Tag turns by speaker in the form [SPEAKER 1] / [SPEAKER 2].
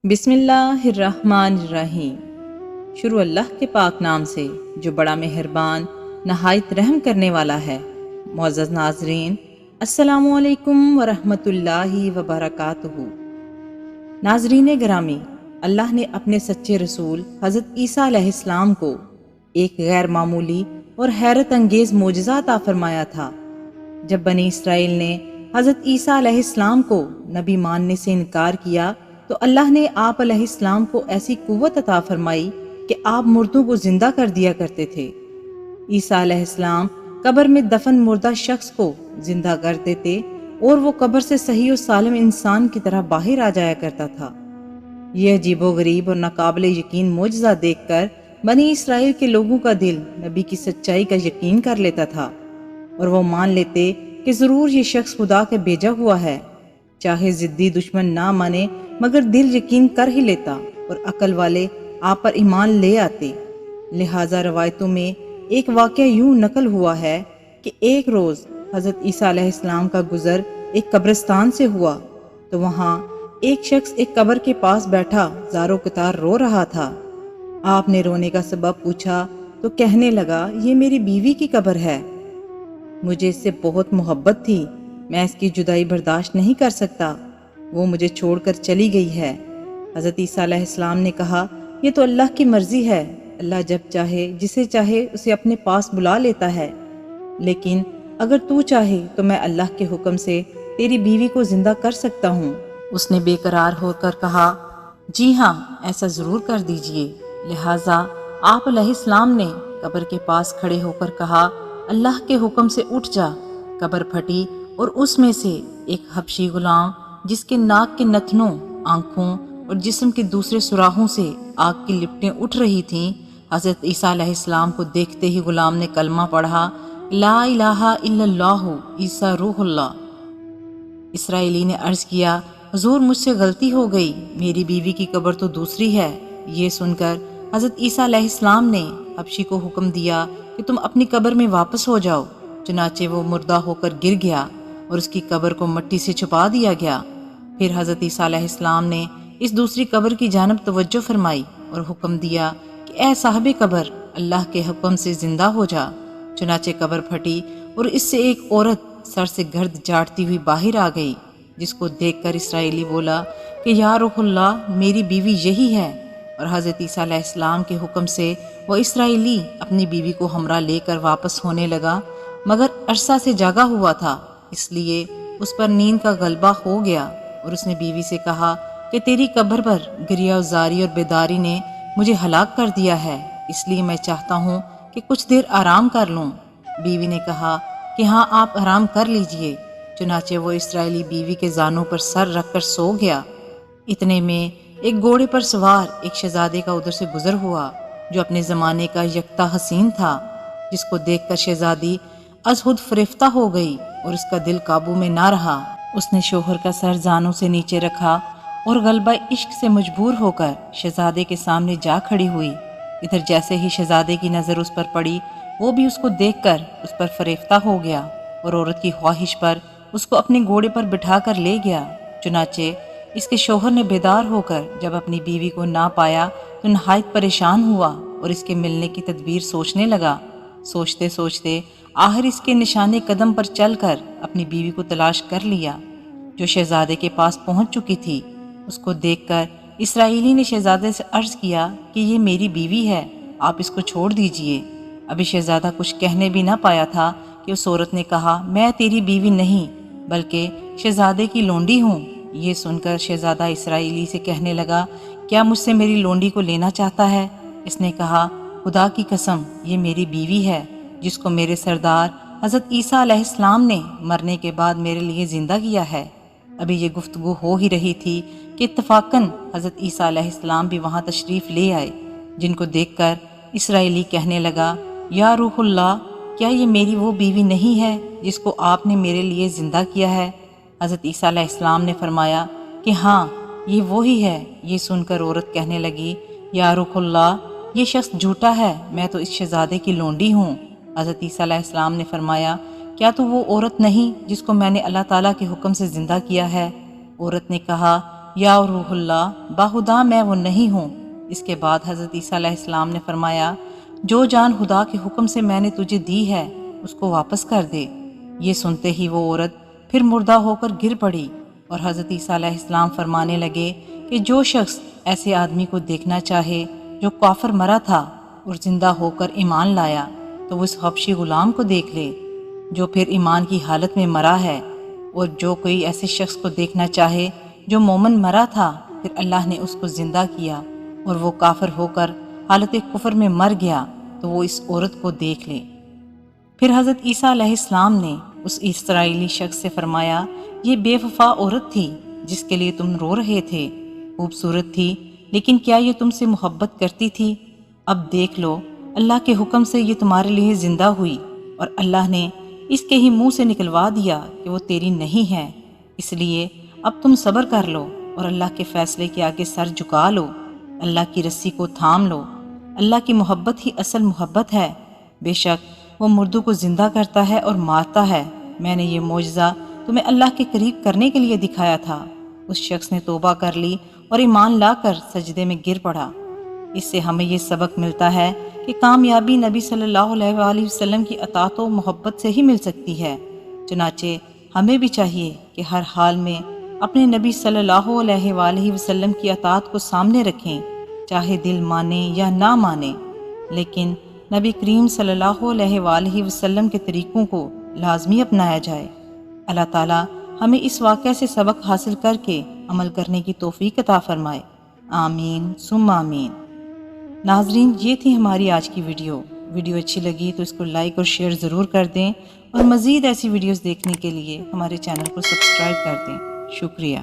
[SPEAKER 1] بسم اللہ الرحمن الرحیم۔ شروع اللہ کے پاک نام سے جو بڑا مہربان نہایت رحم کرنے والا ہے۔ معزز ناظرین، السلام علیکم ورحمۃ اللہ وبرکاتہ۔ ناظرین گرامی، اللہ نے اپنے سچے رسول حضرت عیسیٰ علیہ السلام کو ایک غیر معمولی اور حیرت انگیز معجزہ عطا فرمایا تھا۔ جب بنی اسرائیل نے حضرت عیسیٰ علیہ السلام کو نبی ماننے سے انکار کیا تو اللہ نے آپ علیہ السلام کو ایسی قوت عطا فرمائی کہ آپ مردوں کو زندہ کر دیا کرتے تھے۔ عیسیٰ علیہ السلام قبر میں دفن مردہ شخص کو زندہ کر دیتے اور وہ قبر سے صحیح و سالم انسان کی طرح باہر آ جایا کرتا تھا۔ یہ عجیب و غریب اور ناقابل یقین معجزہ دیکھ کر بنی اسرائیل کے لوگوں کا دل نبی کی سچائی کا یقین کر لیتا تھا اور وہ مان لیتے کہ ضرور یہ شخص خدا کا بھیجا ہوا ہے۔ چاہے ضدی دشمن نہ مانے مگر دل یقین کر ہی لیتا اور عقل والے آپ پر ایمان لے آتے۔ لہٰذا روایتوں میں ایک واقعہ یوں نقل ہوا ہے کہ ایک روز حضرت عیسیٰ علیہ السلام کا گزر ایک قبرستان سے ہوا تو وہاں ایک شخص ایک قبر کے پاس بیٹھا زارو قطار رو رہا تھا۔ آپ نے رونے کا سبب پوچھا تو کہنے لگا، یہ میری بیوی کی قبر ہے، مجھے اس سے بہت محبت تھی، میں اس کی جدائی برداشت نہیں کر سکتا، وہ مجھے چھوڑ کر چلی گئی ہے۔ حضرت عیسیٰ علیہ السلام نے کہا، یہ تو اللہ کی مرضی ہے، اللہ جب چاہے جسے چاہے اسے اپنے پاس بلا لیتا ہے، لیکن اگر تو چاہے تو میں اللہ کے حکم سے تیری بیوی کو زندہ کر سکتا ہوں۔ اس نے بے قرار ہو کر کہا، جی ہاں، ایسا ضرور کر دیجئے۔ لہٰذا آپ علیہ السلام نے قبر کے پاس کھڑے ہو کر کہا، اللہ کے حکم سے اٹھ جا۔ قبر پھٹی اور اس میں سے ایک حبشی غلام جس کے ناک کے نتنوں، آنکھوں اور جسم کے دوسرے سوراخوں سے آگ کی لپٹیں اٹھ رہی تھیں، حضرت عیسیٰ علیہ السلام کو دیکھتے ہی غلام نے کلمہ پڑھا، لا الہ الا اللہ عیسیٰ روح اللہ۔ اسرائیلی نے عرض کیا، حضور مجھ سے غلطی ہو گئی، میری بیوی کی قبر تو دوسری ہے۔ یہ سن کر حضرت عیسیٰ علیہ السلام نے حبشی کو حکم دیا کہ تم اپنی قبر میں واپس ہو جاؤ۔ چنانچہ وہ مردہ ہو کر گر گیا اور اس کی قبر کو مٹی سے چھپا دیا گیا۔ پھر حضرت عیسیٰ علیہ السلام نے اس دوسری قبر کی جانب توجہ فرمائی اور حکم دیا کہ اے صاحب قبر، اللہ کے حکم سے زندہ ہو جا۔ چنانچہ قبر پھٹی اور اس سے ایک عورت سر سے گرد جاڑتی ہوئی باہر آ گئی، جس کو دیکھ کر اسرائیلی بولا کہ یا روح اللہ، میری بیوی یہی ہے۔ اور حضرت عیسیٰ علیہ السلام کے حکم سے وہ اسرائیلی اپنی بیوی کو ہمراہ لے کر واپس ہونے لگا، مگر عرصہ سے جاگا ہوا تھا، اس لیے اس پر نیند کا غلبہ ہو گیا اور اس نے بیوی سے کہا کہ تیری قبر پر گریہ و زاری اور بیداری نے مجھے ہلاک کر دیا ہے، اس لیے میں چاہتا ہوں کہ کچھ دیر آرام کر لوں۔ بیوی نے کہا کہ ہاں، آپ آرام کر لیجئے۔ چنانچہ وہ اسرائیلی بیوی کے زانوں پر سر رکھ کر سو گیا۔ اتنے میں ایک گھوڑے پر سوار ایک شہزادے کا ادھر سے گزر ہوا جو اپنے زمانے کا یکتا حسین تھا، جس کو دیکھ کر شہزادی از خود فریفتہ ہو گئی اور اس کا دل قابو میں نہ رہا۔ اس نے شوہر کا سر زانوں سے نیچے رکھا اور غلبہ عشق سے مجبور ہو کر شہزادے کے سامنے جا کھڑی ہوئی۔ ادھر جیسے ہی شہزادے کی نظر اس پر پڑی، وہ بھی اس کو دیکھ کر اس پر فریفتہ ہو گیا اور عورت کی خواہش پر اس کو اپنے گھوڑے پر بٹھا کر لے گیا۔ چنانچہ اس کے شوہر نے بیدار ہو کر جب اپنی بیوی کو نہ پایا تو نہایت پریشان ہوا اور اس کے ملنے کی تدبیر سوچنے لگا۔ سوچتے سوچتے آخر اس کے نشانے قدم پر چل کر اپنی بیوی کو تلاش کر لیا، جو شہزادے کے پاس پہنچ چکی تھی۔ اس کو دیکھ کر اسرائیلی نے شہزادے سے عرض کیا کہ یہ میری بیوی ہے، آپ اس کو چھوڑ دیجئے۔ ابھی شہزادہ کچھ کہنے بھی نہ پایا تھا کہ اس عورت نے کہا، میں تیری بیوی نہیں بلکہ شہزادے کی لونڈی ہوں۔ یہ سن کر شہزادہ اسرائیلی سے کہنے لگا، کیا مجھ سے میری لونڈی کو لینا چاہتا ہے؟ اس نے کہا، خدا کی قسم، یہ میری بیوی ہے جس کو میرے سردار حضرت عیسیٰ علیہ السلام نے مرنے کے بعد میرے لیے زندہ کیا ہے۔ ابھی یہ گفتگو ہو ہی رہی تھی کہ اتفاقاً حضرت عیسیٰ علیہ السلام بھی وہاں تشریف لے آئے، جن کو دیکھ کر اسرائیلی کہنے لگا، یا روح اللہ، کیا یہ میری وہ بیوی نہیں ہے جس کو آپ نے میرے لیے زندہ کیا ہے؟ حضرت عیسیٰ علیہ السلام نے فرمایا کہ ہاں، یہ وہی ہے۔ یہ سن کر عورت کہنے لگی، یا روح اللہ، یہ شخص جھوٹا ہے، میں تو اس شہزادے کی لونڈی ہوں۔ حضرت عیسیٰ علیہ السلام نے فرمایا، کیا تو وہ عورت نہیں جس کو میں نے اللہ تعالیٰ کے حکم سے زندہ کیا ہے؟ عورت نے کہا، یا روح اللہ، باخدا میں وہ نہیں ہوں۔ اس کے بعد حضرت عیسیٰ علیہ السلام نے فرمایا، جو جان خدا کے حکم سے میں نے تجھے دی ہے اس کو واپس کر دے۔ یہ سنتے ہی وہ عورت پھر مردہ ہو کر گر پڑی، اور حضرت عیسیٰ علیہ السلام فرمانے لگے کہ جو شخص ایسے آدمی کو دیکھنا چاہے جو کافر مرا تھا اور زندہ ہو کر ایمان لایا، تو وہ اس حبشی غلام کو دیکھ لے جو پھر ایمان کی حالت میں مرا ہے، اور جو کوئی ایسے شخص کو دیکھنا چاہے جو مومن مرا تھا پھر اللہ نے اس کو زندہ کیا اور وہ کافر ہو کر حالت کفر میں مر گیا، تو وہ اس عورت کو دیکھ لے۔ پھر حضرت عیسیٰ علیہ السلام نے اس اسرائیلی شخص سے فرمایا، یہ بے وفا عورت تھی جس کے لیے تم رو رہے تھے، خوبصورت تھی لیکن کیا یہ تم سے محبت کرتی تھی؟ اب دیکھ لو، اللہ کے حکم سے یہ تمہارے لیے زندہ ہوئی، اور اللہ نے اس کے ہی منہ سے نکلوا دیا کہ وہ تیری نہیں ہے۔ اس لیے اب تم صبر کر لو اور اللہ کے فیصلے کے آگے سر جھکا لو، اللہ کی رسی کو تھام لو۔ اللہ کی محبت ہی اصل محبت ہے، بے شک وہ مردوں کو زندہ کرتا ہے اور مارتا ہے۔ میں نے یہ معجزہ تمہیں اللہ کے قریب کرنے کے لیے دکھایا تھا۔ اس شخص نے توبہ کر لی اور ایمان لا کر سجدے میں گر پڑا۔ اس سے ہمیں یہ سبق ملتا ہے کہ کامیابی نبی صلی اللہ علیہ وآلہ وسلم کی اطاعت و محبت سے ہی مل سکتی ہے۔ چنانچہ ہمیں بھی چاہیے کہ ہر حال میں اپنے نبی صلی اللہ علیہ وآلہ وسلم کی اطاعت کو سامنے رکھیں، چاہے دل مانے یا نہ مانے، لیکن نبی کریم صلی اللہ علیہ وآلہ وسلم کے طریقوں کو لازمی اپنایا جائے۔ اللہ تعالیٰ ہمیں اس واقعہ سے سبق حاصل کر کے عمل کرنے کی توفیق عطا فرمائے، آمین ثم آمین۔ ناظرین، یہ تھی ہماری آج کی ویڈیو اچھی لگی تو اس کو لائک اور شیئر ضرور کر دیں، اور مزید ایسی ویڈیوز دیکھنے کے لیے ہمارے چینل کو سبسکرائب کر دیں۔ شکریہ۔